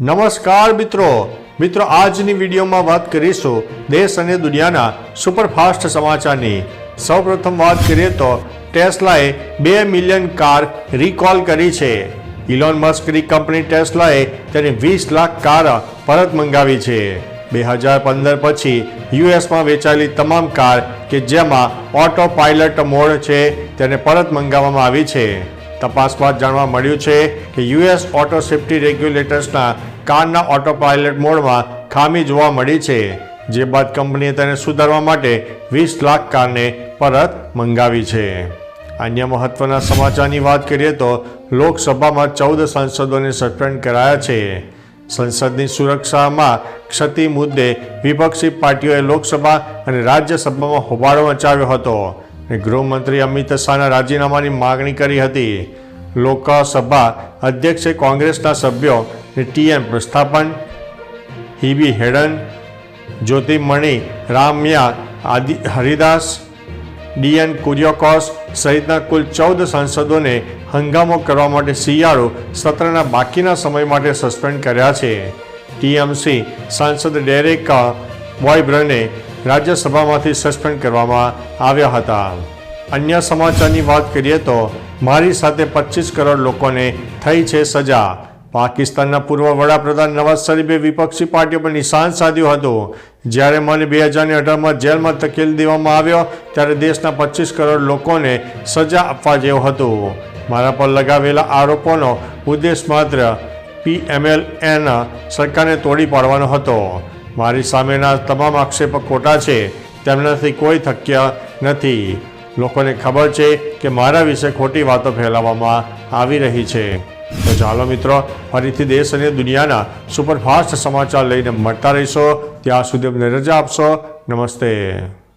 નમસ્કાર મિત્રો આજની વિડીયોમાં વાત કરીશું દેશ અને દુનિયાના સુપરફાસ્ટ સમાચારની। સૌપ્રથમ વાત કરીએ તો ટેસ્લાએ 2 મિલિયન કાર રિકોલ કરી છે। ઇલોન મસ્કની કંપની ટેસ્લાએ તેની 20 લાખ કાર પરત મંગાવી છે। 2015 પછી યુએસમાં વેચાયેલી તમામ કાર કે જેમાં ઓટો પાયલટ મોડ છે તેને પરત મંગાવવામાં આવી છે। તપાસ બાદ જાણવા મળ્યું છે કે યુએસ ઓટો સેફ્ટી રેગ્યુલેટર્સના કારના ઓટો પાયલટ મોડમાં ખામી જોવા મળી છે, જે બાદ કંપનીએ તેને સુધારવા માટે 20 લાખ કારને પરત મંગાવી છે। અન્ય મહત્વના સમાચારની વાત કરીએ તો લોકસભામાં 14 સાંસદોને સસ્પેન્ડ કરાયા છે। સંસદની સુરક્ષામાં ક્ષતિ મુદ્દે વિપક્ષી પાર્ટીઓએ લોકસભા અને રાજ્યસભામાં હોબાળો મચાવ્યો હતો અને ગૃહમંત્રી અમિત શાહના રાજીનામાની માગણી કરી હતી। લોકસભા અધ્યક્ષે કોંગ્રેસના સભ્યો ટીએન પ્રસ્થાપન, હિબી હેડન, જ્યોતિમણિ રામ્યા હરિદાસ, ડીએન કુરિયોકોસ સહિતના કુલ 14 સાંસદોને હંગામો કરવા માટે શિયાળુ સત્રના બાકીના સમય માટે સસ્પેન્ડ કર્યા છે। ટીએમસી સાંસદ ડેરેક બોયબ્રને રાજ્યસભામાંથી સસ્પેન્ડ કરવામાં આવ્યા હતા। અન્ય સમાચારની વાત કરીએ તો મારી સાથે 25 કરોડ લોકોને થઈ છે સજા। પાકિસ્તાનના પૂર્વ વડાપ્રધાન નવાઝ શરીફે વિપક્ષી પાર્ટીઓ પર નિશાન સાધ્યું હતું। જ્યારે મને 2018માં જેલમાં ધકેલી દેવામાં આવ્યો ત્યારે દેશના 25 કરોડ લોકોને સજા આપવા જેવું હતું। મારા પર લગાવેલા આરોપોનો ઉદ્દેશ માત્ર PMLN સરકારને તોડી પાડવાનો હતો। મારી સામેના તમામ આક્ષેપો ખોટા છે, તેમનાથી કોઈ તથ્ય નથી। લોકોને ખબર છે કે મારા વિશે ખોટી વાતો ફેલાવવામાં આવી રહી છે। તો ચાલો મિત્રો, ફરીથી દેશ અને દુનિયાના સુપરફાસ્ટ સમાચાર લઈને મળતા રહીશો। ત્યાં સુધી અમને રજા આપશો। નમસ્તે।